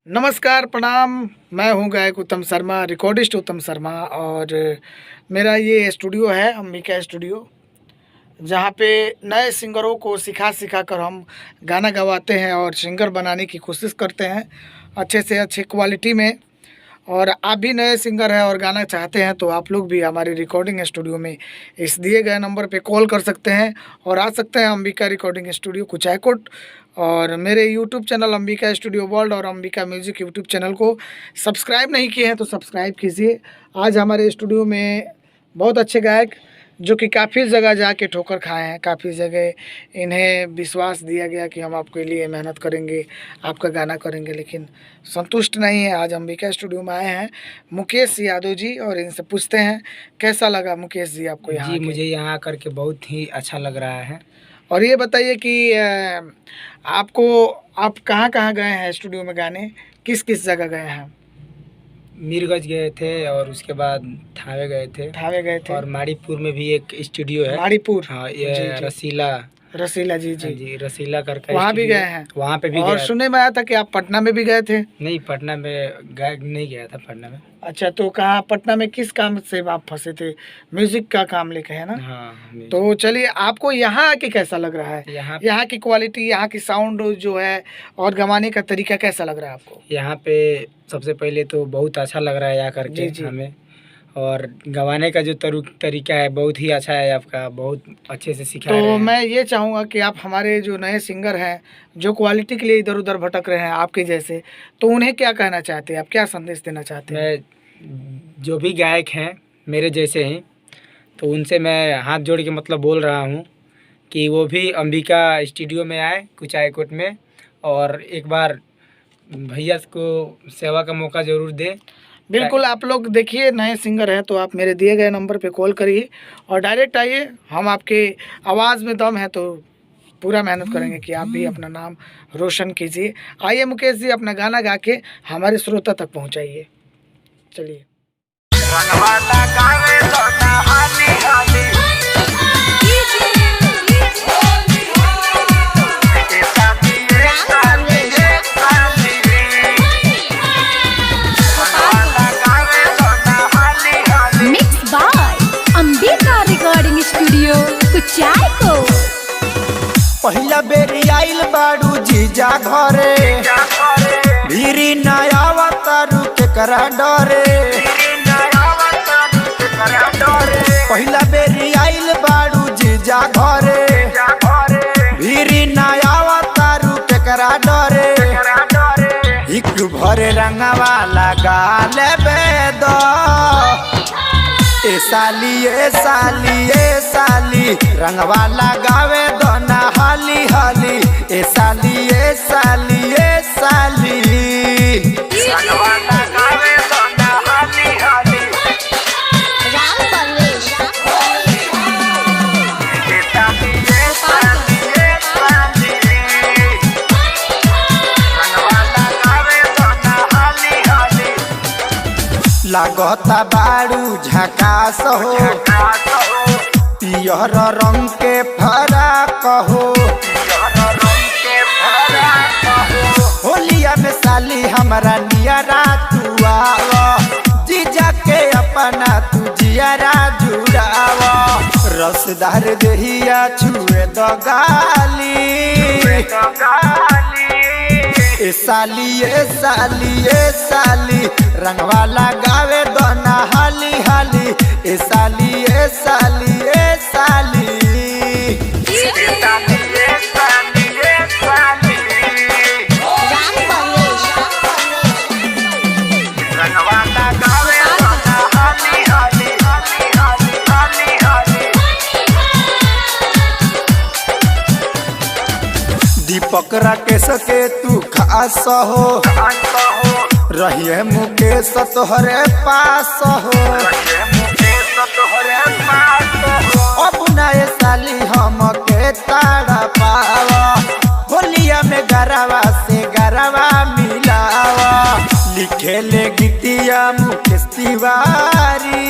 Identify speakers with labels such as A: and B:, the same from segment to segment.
A: नमस्कार, प्रणाम। मैं हूं गायक उत्तम शर्मा, रिकॉर्डिस्ट उत्तम शर्मा और मेरा ये स्टूडियो है अंबिका स्टूडियो, जहां पे नए सिंगरों को सिखा कर हम गाना गवाते हैं और सिंगर बनाने की कोशिश करते हैं अच्छे से अच्छे क्वालिटी में। और आप भी नए सिंगर हैं और गाना चाहते हैं तो आप लोग भी हमारी रिकॉर्डिंग स्टूडियो में इस दिए गए नंबर पे कॉल कर सकते हैं और आ सकते हैं अंबिका रिकॉर्डिंग स्टूडियो कुचायकोट। और मेरे YouTube channel Ambika studio world और अंबिका म्यूज़िक यूट्यूब चैनल को सब्सक्राइब नहीं किए हैं तो सब्सक्राइब कीजिए। आज हमारे स्टूडियो में बहुत अच्छे गायक जो कि काफ़ी जगह जाके ठोकर खाए हैं, काफ़ी जगह इन्हें विश्वास दिया गया कि हम आपके लिए मेहनत करेंगे, आपका गाना करेंगे, लेकिन संतुष्ट नहीं है। आज अंबिका स्टूडियो में आए हैं मुकेश यादव जी और इनसे पूछते हैं कैसा लगा मुकेश जी आपको यहाँ
B: जी।
A: आके?
B: मुझे यहाँ करके बहुत ही अच्छा लग रहा है।
A: और ये बताइए कि आप कहाँ गए हैं स्टूडियो में गाने, किस किस जगह गए हैं?
B: मीरगंज गए थे और उसके बाद थावे गए थे
A: थावे गए थे
B: और माड़ीपुर में भी एक स्टूडियो है।
A: माड़ीपुर,
B: हाँ,
A: जी,
B: ये
A: जी।
B: रसीला
A: रसीला जी
B: हाँ
A: जी
B: जी, रसीला करके
A: वहाँ भी
B: स्टूडियो
A: गए
B: है।
A: हैं?
B: वहाँ पे भी
A: और
B: गया।
A: सुनने में आया था कि आप पटना में भी गए थे?
B: नहीं, पटना में नहीं गया था पटना में।
A: अच्छा, तो कहाँ पटना में किस काम से आप फंसे थे? म्यूजिक का काम लेके है ना?
B: हाँ।
A: तो चलिए, आपको यहाँ आके कैसा लग रहा है?
B: यहाँ
A: की क्वालिटी, यहाँ की साउंड जो है और गवाने का तरीका कैसा लग रहा है आपको?
B: यहाँ पे सबसे पहले तो बहुत अच्छा लग रहा है यहाँ करके
A: जी।
B: हमें। और गवाने का जो तरीका है बहुत ही अच्छा है आपका, बहुत अच्छे से सिखा रहे
A: तो
B: हैं।
A: मैं ये चाहूँगा कि आप हमारे जो नए सिंगर हैं जो क्वालिटी के लिए इधर उधर भटक रहे हैं आपके जैसे, तो उन्हें क्या कहना चाहते हैं, आप क्या संदेश देना चाहते हैं?
B: मैं जो भी गायक हैं मेरे जैसे हैं तो उनसे मैं हाथ जोड़ के मतलब बोल रहा हूँ कि वो भी अंबिका स्टूडियो में आए कुचायकोट में और एक बार भैया को सेवा का मौका ज़रूर दें।
A: बिल्कुल, आप लोग देखिए नए सिंगर हैं तो आप मेरे दिए गए नंबर पे कॉल करिए और डायरेक्ट आइए। हम आपके आवाज़ में दम है तो पूरा मेहनत करेंगे कि आप भी अपना नाम रोशन कीजिए। आइए मुकेश जी, अपना गाना गा के हमारे श्रोता तक पहुंचाइए। चलिए।
C: स्टूडियो कुचायकोट।
D: पहिला बेरी आइल बाड़ू जीजा घरे, भीरी नया अवतारू के करा डरे। पहिला बेरी आइल बाड़ू जीजा घरे, भीरी नया अवतारू के करा डरे। एक भरे रंगवा लगा लेबे दो, ए साली रंगवा लगावे दो ना हाली हाली। ए साली रंगवा लगावे दो ना हाली हाली। लागता बाड़ू झकास हो, पियर रंग के फराक हो। होलिया में साली हमारा नियरा तू आव, जीजा के अपना तू जियरा जुड़ाव। रसदार देहिया छुए दो गाली, ए साली रंगवा लगावे दो ना हाली हाली। ए साली रंगवा लगावे दो ना हाली हाली। दीपक राकेश के तू खास हो, रहिए मुकेश तोहरे पास हो। अब नए साली हम के ताड़ा पाव, होलिया में गरवा से गरवा मिलावा। लिखे ले गीतिया मुकेश तिवारी,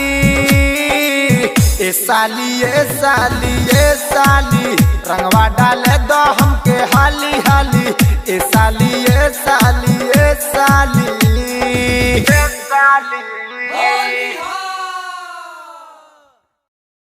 D: ए ए साली ए साली ए साली रंगवा डाले दो हमके हाली हाली ए साली ए साली ए साली।